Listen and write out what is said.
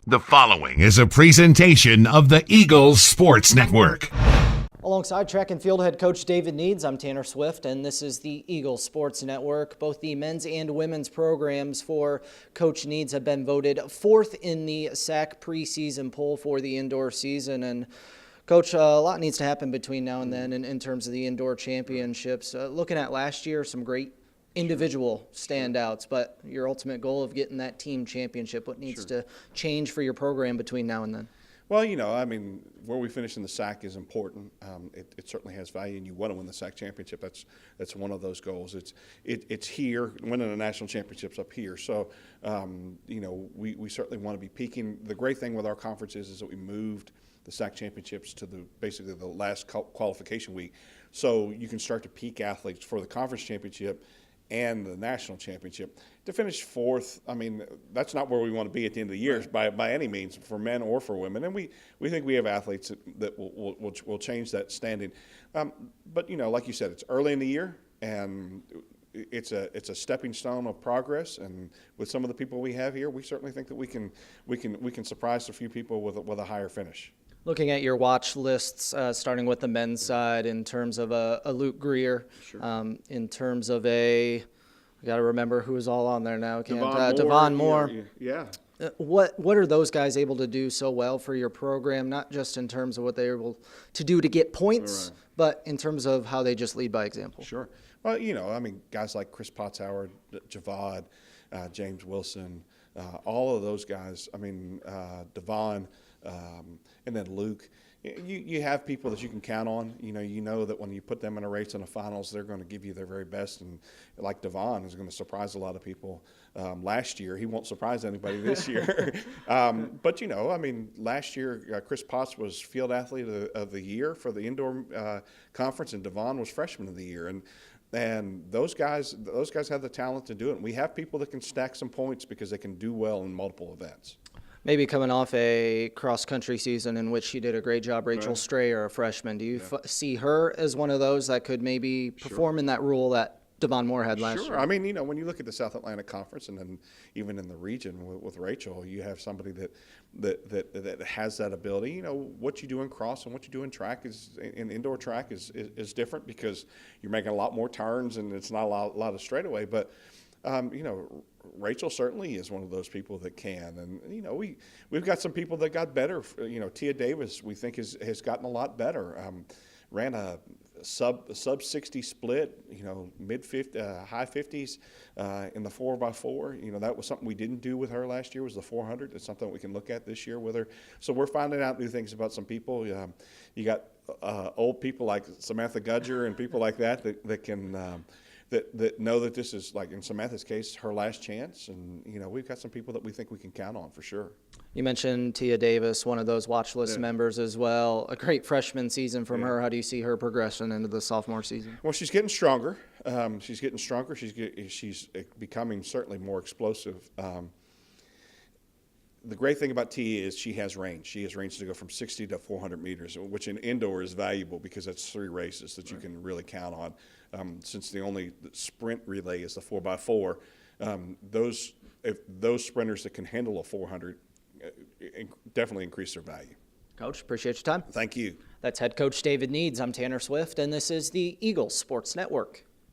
The following is a presentation of the Eagles Sports Network. Alongside track and field head coach David Needs, I'm Tanner Swift, and this is the Eagles Sports Network. Both the men's and women's programs for Coach Needs have been voted fourth in the SAC preseason poll for the indoor season. And Coach, a lot needs to happen between now and then in terms of the indoor championships. Looking at last year, some great individual standouts, but your ultimate goal of getting that team championship, what needs to change for your program between now and then? Well, where we finish in the SAC is important. It certainly has value, and you want to win the SAC championship. That's one of those goals. It's here, winning the national championships up here. So, we certainly want to be peaking. The great thing with our conference is that we moved the SAC championships to basically the last qualification week, so you can start to peak athletes for the conference championship and the national championship. To finish fourth, that's not where we want to be at the end of the year by any means, for men or for women. And we think we have athletes that will change that standing. But like you said, it's early in the year, and it's a stepping stone of progress. And with some of the people we have here, we certainly think that we can surprise a few people with a higher finish. Looking at your watch lists, starting with the men's side, in terms of a Luke Greer, in terms of I got to remember who's all on there now. Devon Moore. Yeah. What are those guys able to do so well for your program? Not just in terms of what they're able to do to get points, but in terms of how they just lead by example. Sure. Well, guys like Chris Potts-Howard, Javad, James Wilson, all of those guys. Devon. And then Luke, you have people that you can count on. You know that when you put them in a race in the finals, they're going to give you their very best. And like Devon is going to surprise a lot of people. Last year, he won't surprise anybody this year. But last year Chris Potts was Field Athlete of the Year for the indoor conference, and Devon was Freshman of the Year. And those guys have the talent to do it. And we have people that can stack some points because they can do well in multiple events. Maybe coming off a cross-country season in which she did a great job, Rachel Strayer, a freshman. Do you see her as one of those that could maybe perform in that role that Devon Moore had last year? Sure. When you look at the South Atlantic Conference and then even in the region with Rachel, you have somebody that has that ability. What you do in cross and what you do in track in indoor track is different because you're making a lot more turns and it's not a lot of straightaway. But Rachel certainly is one of those people that can, and we've got some people that got better. Tia Davis, we think has gotten a lot better. Ran a sub 60 split, mid 50, high 50s in the 4x4. That was something we didn't do with her last year. Was the 400? It's something we can look at this year with her. So we're finding out new things about some people. You got old people like Samantha Gudger and people like that can. That know that this is, like in Samantha's case, her last chance, and we've got some people that we think we can count on for sure. You mentioned Tia Davis, one of those watch list members as well. A great freshman season from her. How do you see her progression into the sophomore season? Well, she's getting stronger. She's becoming certainly more explosive. The great thing about Tia is she has range. She has range to go from 60 to 400 meters, which in indoor is valuable because that's 3 races that you can really count on. Since the only sprint relay is the 4x4, those sprinters that can handle a 400 definitely increase their value. Coach, appreciate your time. Thank you. That's head coach David Needs. I'm Tanner Swift, and this is the Eagles Sports Network.